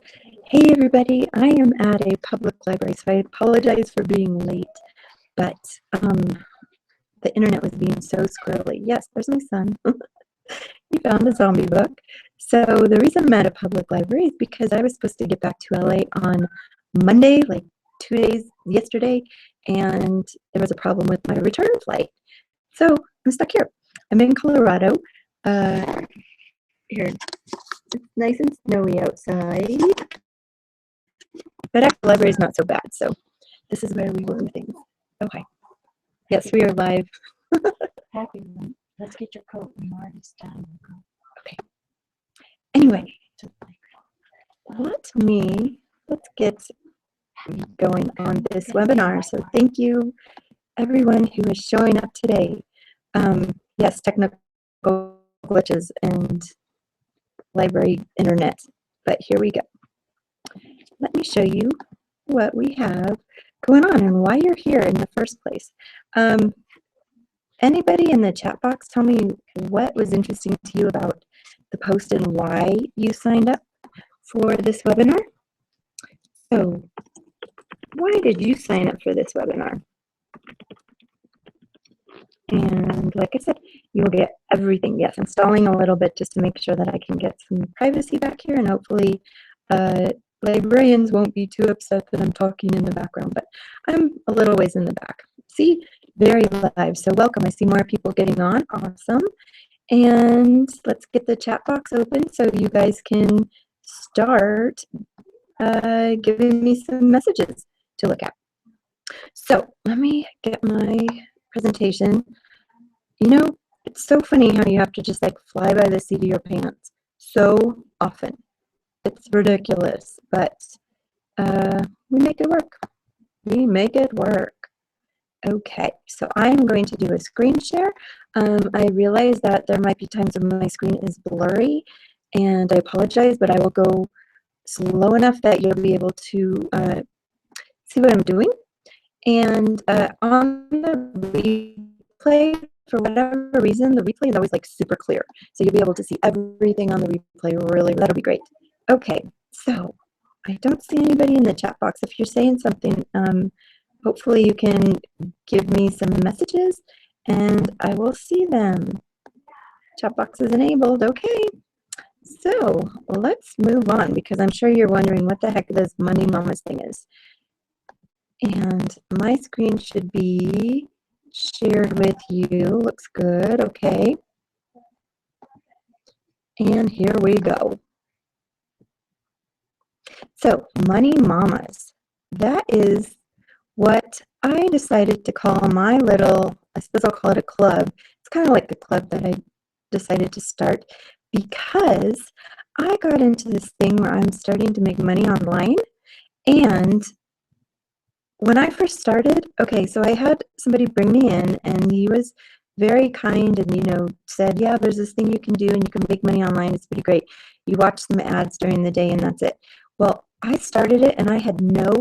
Hey everybody, I am at a public library, so I apologize for being late, but the internet was being so squirrely. Yes, there's my son. He found a zombie book. So the reason I'm at a public library is because I was supposed to get back to LA on Monday, like 2 days yesterday, and there was a problem with my return flight. So I'm stuck here. I'm in Colorado. Here, it's nice and snowy outside. But actually, the library is not so bad, so this is where we learn things. Okay. Yes, we are live. Happy one. Let's get your coat and Marty's done. Okay. Anyway, let's get going on this webinar. So thank you, everyone who is showing up today. Yes, technical glitches and library internet, but here we go. Let me show you what we have going on and why you're here in the first place. Anybody in the chat box tell me what was interesting to you about the post and why you signed up for this webinar? So, why did you sign up for this webinar? And like I said, you will get everything. Yes, I'm stalling a little bit just to make sure that I can get some privacy back here, and hopefully librarians won't be too upset that I'm talking in the background, but I'm a little ways in the back. See, very live, so welcome. I see more people getting on. Awesome. And let's get the chat box open so you guys can start giving me some messages to look at. So let me get my presentation. You know, it's so funny how you have to just like fly by the seat of your pants so often. It's ridiculous, but we make it work. We make it work. Okay, so I'm going to do a screen share. I realize that there might be times when my screen is blurry, and I apologize, but I will go slow enough that you'll be able to see what I'm doing. And on the replay, for whatever reason, the replay is always like super clear. So you'll be able to see everything on the replay. Really, that'll be great. Okay, so I don't see anybody in the chat box. If you're saying something, hopefully you can give me some messages and I will see them. Chat box is enabled. Okay. So let's move on because I'm sure you're wondering what the heck this Money Mamas thing is. And my screen should be shared with you. Looks good. Okay. And here we go. So Money Mamas. That is what I decided to call my little, I suppose I'll call it a club. It's kind of like the club that I decided to start because I got into this thing where I'm starting to make money online. And when I first started, okay, so I had somebody bring me in and he was very kind and, you know, said, yeah, there's this thing you can do and you can make money online. It's pretty great. You watch some ads during the day and that's it. Well, I started it and I had no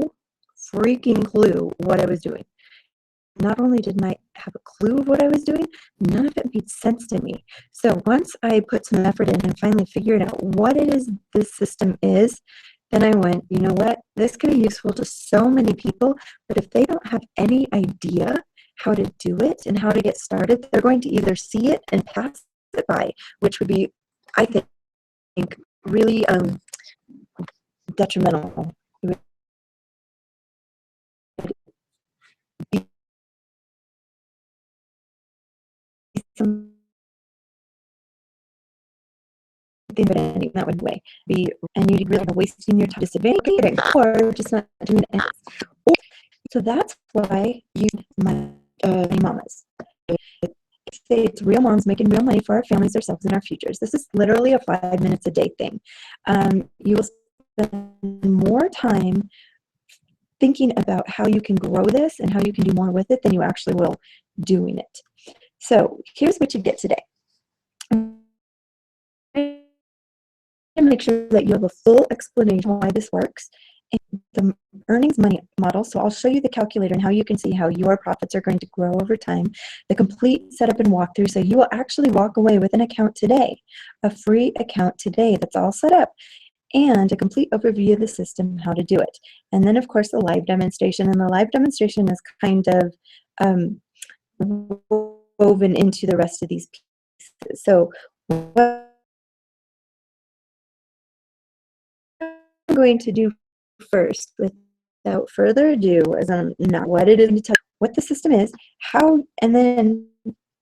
freaking clue what I was doing. Not only didn't I have a clue of what I was doing, none of it made sense to me. So once I put some effort in and finally figured out what it is this system is, then I went, you know what, this could be useful to so many people, but if they don't have any idea how to do it and how to get started, they're going to either see it and pass it by, which would be, I think, really detrimental. It would be something that would way be, and you'd really be wasting your time disadvantaging or just not doing it. So that's why you my mamas. It's real moms making real money for our families, ourselves, and our futures. This is literally a 5 minutes a day thing. You will spend more time thinking about how you can grow this and how you can do more with it than you actually will doing it. So here's what you get today. And make sure that you have a full explanation why this works and the earnings money model. So I'll show you the calculator and how you can see how your profits are going to grow over time, the complete setup and walkthrough. So you will actually walk away with an account today, a free account today that's all set up. and a complete overview of the system, how to do it. And then, of course, a live demonstration. And the live demonstration is kind of woven into the rest of these pieces. So what I'm going to do first, without further ado, is not what it is to tell you what the system is, how, and then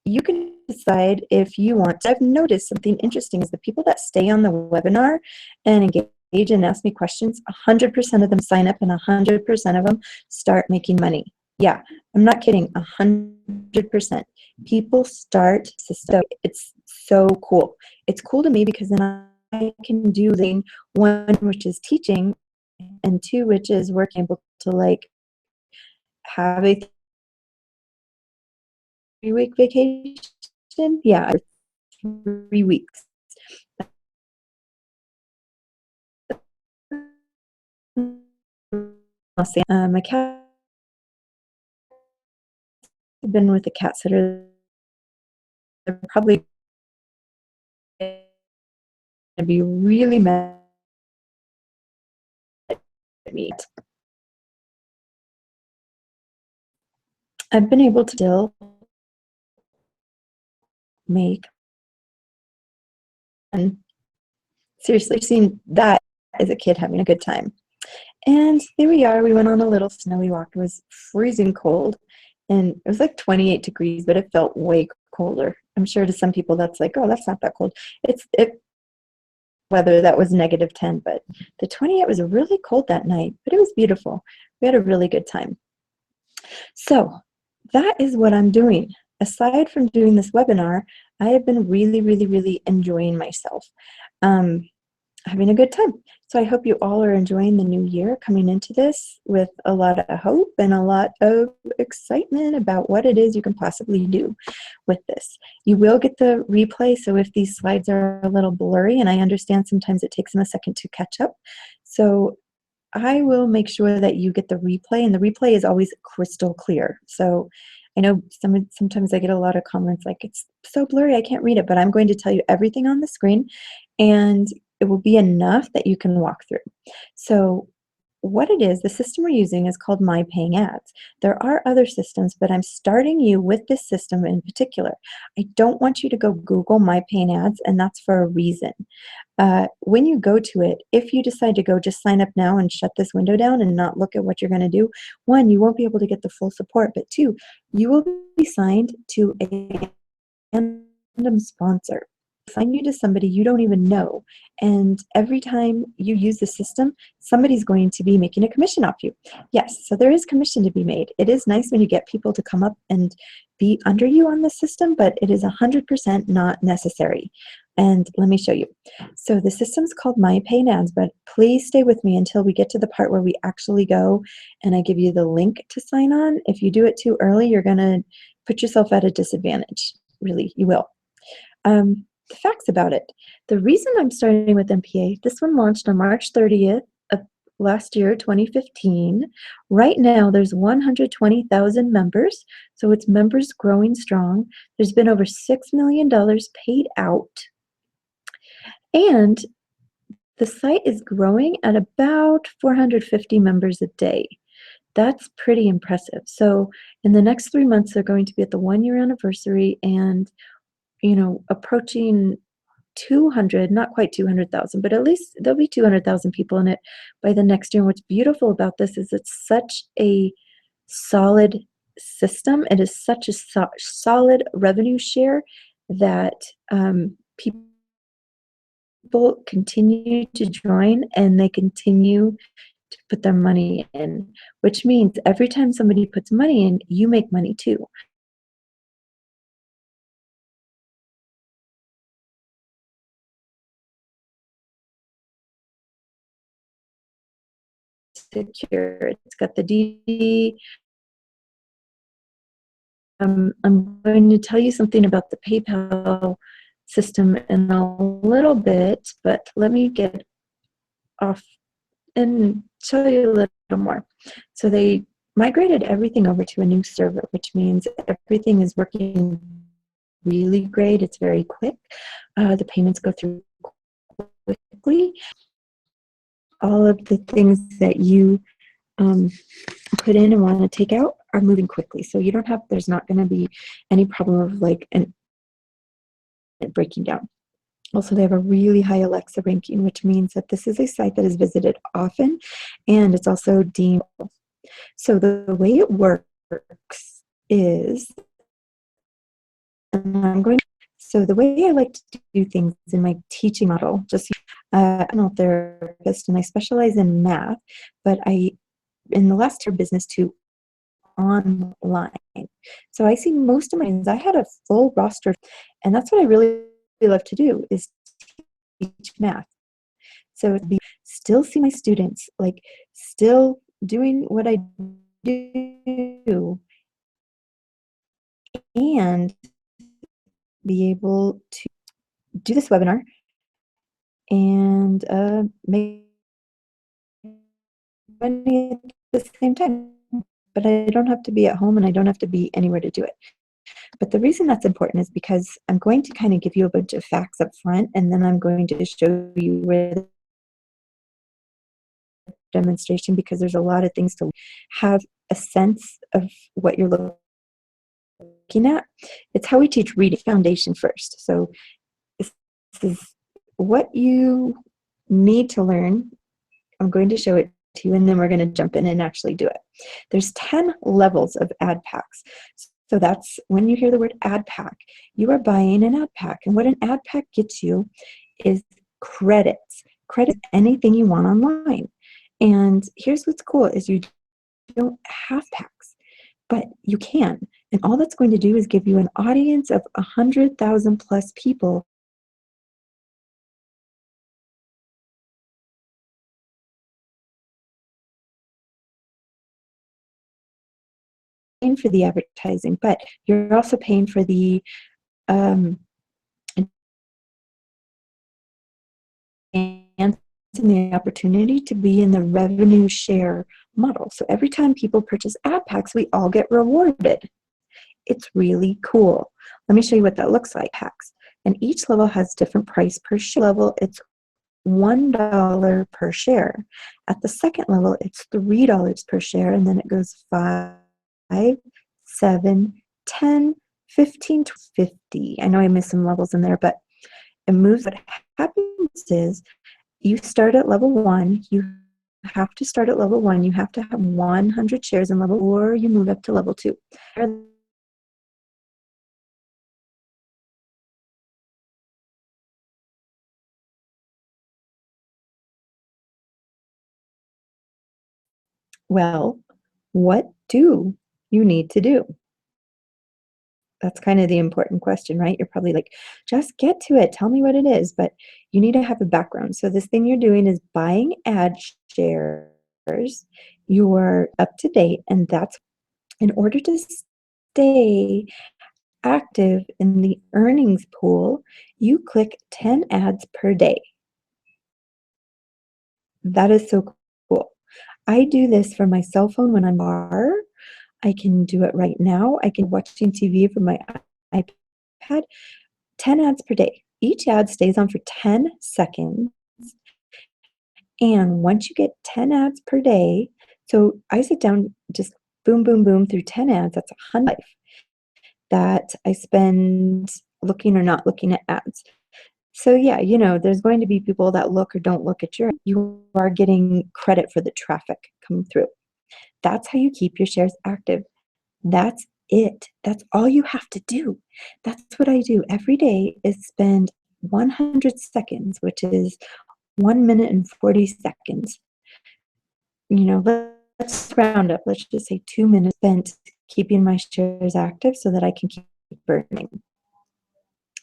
you can decide if you want. I've noticed something interesting is the people that stay on the webinar and engage and ask me questions, 100% of them sign up and 100% of them start making money. Yeah, I'm not kidding, 100%. People start system. It's so cool. It's cool to me because then I can do the one, which is teaching, and two, which is working able to like have a 3-week vacation. Yeah, 3 weeks. My cat, I've been with a cat sitter. They're probably gonna be really mad at me. I've been able to still make, and seriously, seen that as a kid having a good time. And there we are. We went on a little snowy walk. It was freezing cold, and it was like 28 degrees, but it felt way colder. I'm sure to some people that's like, oh, that's not that cold. Weather that was -10, but the 28 was really cold that night, but it was beautiful. We had a really good time. So that is what I'm doing. Aside from doing this webinar, I have been really enjoying myself. Having a good time. So I hope you all are enjoying the new year, coming into this with a lot of hope and a lot of excitement about what it is you can possibly do with this. You will get the replay, so if these slides are a little blurry, and I understand sometimes it takes them a second to catch up, so I will make sure that you get the replay, and the replay is always crystal clear. So I know sometimes I get a lot of comments like, it's so blurry, I can't read it, but I'm going to tell you everything on the screen, and it will be enough that you can walk through. So what it is, the system we're using is called My Paying Ads. There are other systems, but I'm starting you with this system in particular. I don't want you to go Google My Paying Ads, and that's for a reason. When you go to it, if you decide to go just sign up now and shut this window down and not look at what you're going to do, one, you won't be able to get the full support, but two, you will be signed to a random sponsor. Assign you to somebody you don't even know, and every time you use the system, somebody's going to be making a commission off you. Yes, so there is commission to be made. It is nice when you get people to come up and be under you on the system, but it is 100% not necessary. And let me show you. So the system's called My Paying Ads, but please stay with me until we get to the part where we actually go and I give you the link to sign on. If you do it too early, you're going to put yourself at a disadvantage. Really, you will. The facts about it. The reason I'm starting with MPA, this one launched on March 30th of last year, 2015. Right now, there's 120,000 members, so its members growing strong. There's been over $6 million paid out. And the site is growing at about 450 members a day. That's pretty impressive. So in the next 3 months, they're going to be at the 1-year anniversary, and approaching 200, not quite 200,000, but at least there'll be 200,000 people in it by the next year. And what's beautiful about this is it's such a solid system. It is such a solid revenue share that people continue to join, and they continue to put their money in, which means every time somebody puts money in, you make money too. Secure. It's got the DD. I'm going to tell you something about the PayPal system in a little bit, but let me get off and show you a little more. So they migrated everything over to a new server, which means everything is working really great. It's very quick. The payments go through quickly. all of the things that you put in and want to take out are moving quickly. So you don't have, there's not going to be any problem of like it breaking down. Also, they have a really high Alexa ranking, which means that this is a site that is visited often, and it's also deemed. So the way it works is, and I'm going. So the way I like to do things in my teaching model, just I'm a therapist and I specialize in math, but in the last year business too online. So I see most of my I had a full roster, and that's what I really love to do is teach math. So it'd be still see my students, like still doing what I do and be able to do this webinar and make money at the same time. But I don't have to be at home and I don't have to be anywhere to do it. But the reason that's important is because I'm going to kind of give you a bunch of facts up front, and then I'm going to show you where the demonstration, because there's a lot of things to have a sense of what you're looking at. It's how we teach reading foundation first. So this is what you need to learn. I'm going to show it to you, and then we're going to jump in and actually do it. There's 10 levels of ad packs. So that's when you hear the word ad pack, you are buying an ad pack. And what an ad pack gets you is credits. Credit anything you want online. And here's what's cool is you don't have packs, but you can. And all that's going to do is give you an audience of 100,000 plus people paying for the advertising, but you're also paying for the and the opportunity to be in the revenue share model. So every time people purchase ad packs, we all get rewarded. It's really cool. Let me show you what that looks like. Packs. And each level has different price per share. Level, it's $1 per share. At the second level, it's $3 per share, and then it goes 5, 7, 10, 15, 50. I know I missed some levels in there, but it moves. What happens is you start at level 1. You have to start at level 1. You have to have 100 shares in level, or you move up to level 2. Well, what do you need to do? That's kind of the important question, right? You're probably like, just get to it. Tell me what it is. But you need to have a background. So this thing you're doing is buying ad shares. You are up to date, and that's in order to stay active in the earnings pool, you click 10 ads per day. That is so cool. I do this from my cell phone when I'm bar. I can do it right now. I can watching TV from my iPad. 10 ads per day. Each ad stays on for 10 seconds. And once you get 10 ads per day, so I sit down, just boom, boom, boom through 10 ads. That's 100 that I spend looking or not looking at ads. So yeah, there's going to be people that look or don't look at you are getting credit for the traffic coming through. That's how you keep your shares active. That's it. That's all you have to do. That's what I do every day is spend 100 seconds, which is 1 minute and 40 seconds. Let's round up. Let's just say 2 minutes spent keeping my shares active so that I can keep burning.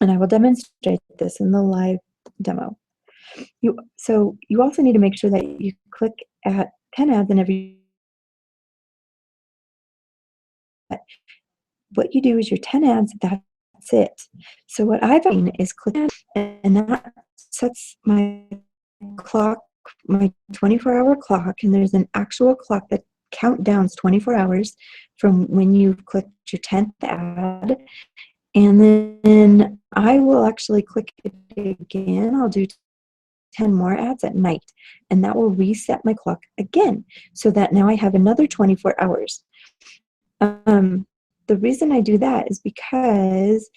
And I will demonstrate this in the live demo. So you also need to make sure that you click at 10 ads in every. What you do is your 10 ads, that's it. So what I've done is click ads, and that sets my clock, my 24-hour clock, and there's an actual clock that countdowns 24 hours from when you've clicked your 10th ad. And then I will actually click it again. I'll do 10 more ads at night, and that will reset my clock again so that now I have another 24 hours. The reason I do that is because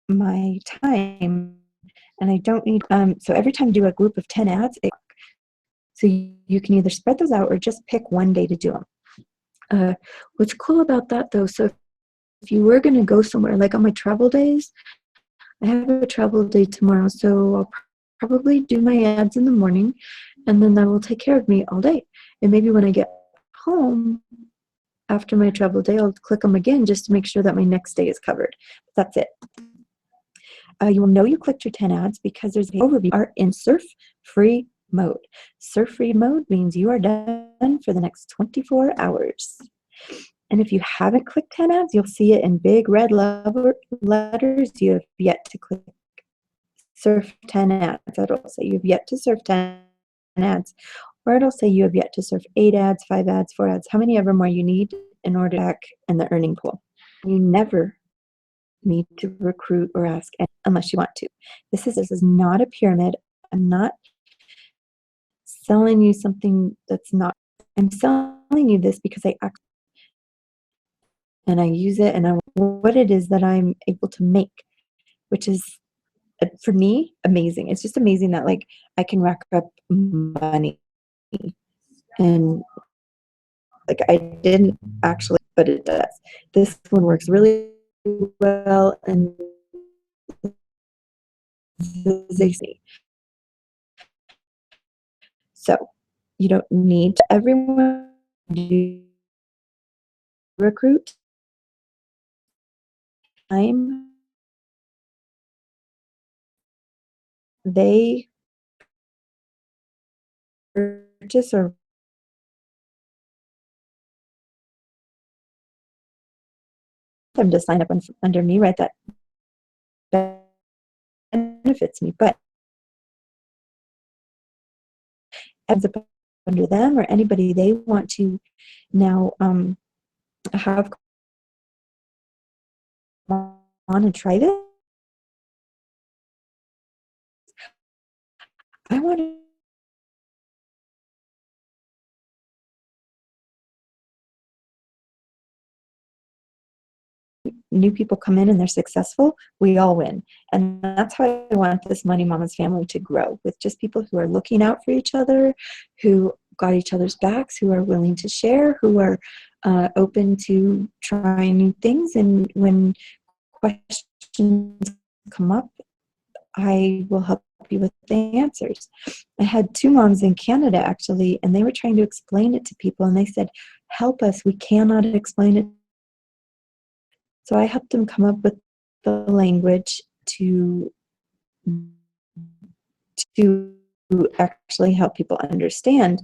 my time, and I don't need, so every time you do a group of 10 ads, so you can either spread those out or just pick one day to do them. What's cool about that though, so if you were going to go somewhere, like on my travel days, I have a travel day tomorrow, so I'll probably do my ads in the morning, and then that will take care of me all day. And maybe when I get home after my travel day, I'll click them again just to make sure that my next day is covered. That's it. You will know you clicked your 10 ads because there's an overview. You are in surf free mode. Surf free mode means you are done for the next 24 hours. And if you haven't clicked 10 ads, you'll see it in big red letters. You have yet to click surf 10 ads. It'll say you've yet to surf 10 ads. Or it'll say you have yet to surf 8 ads, 5 ads, 4 ads, how many ever more you need in order to back in the earning pool. You never need to recruit or ask unless you want to. This is not a pyramid. I'm not selling you something that's not. I'm selling you this because I use it, and I what it is that I'm able to make, which is for me amazing. It's just amazing that like I can rack up money, and like I didn't actually, but it does. This one works really well, and so you don't need everyone to recruit. They purchase or them to sign up under me, right? That benefits me, but ends up under them or anybody they want to now have on and try this. I want new people come in and they're successful, we all win. And that's how I want this Money Mamas family to grow, with just people who are looking out for each other, who got each other's backs, who are willing to share, who are open to trying new things. And when questions come up, I will help you with the answers. I had 2 moms in Canada actually, and they were trying to explain it to people, and they said, help us, we cannot explain it. So I helped them come up with the language to actually help people understand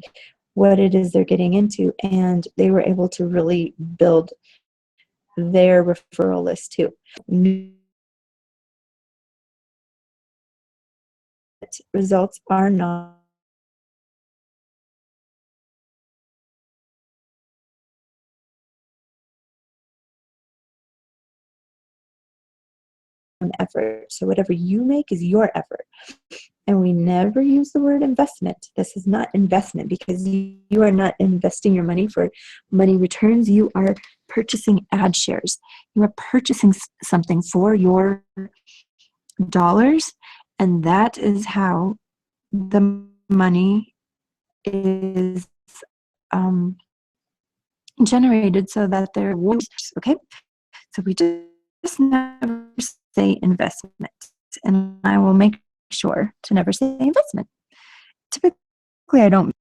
what it is they're getting into, and they were able to really build their referral list too. Results are not an effort. So whatever you make is your effort. And we never use the word investment. This is not investment because you are not investing your money for money returns. You are purchasing ad shares. You are purchasing something for your dollars, and that is how the money is generated, so that they're okay. So we just never say investment, and I will make sure to never say investment. Typically, I don't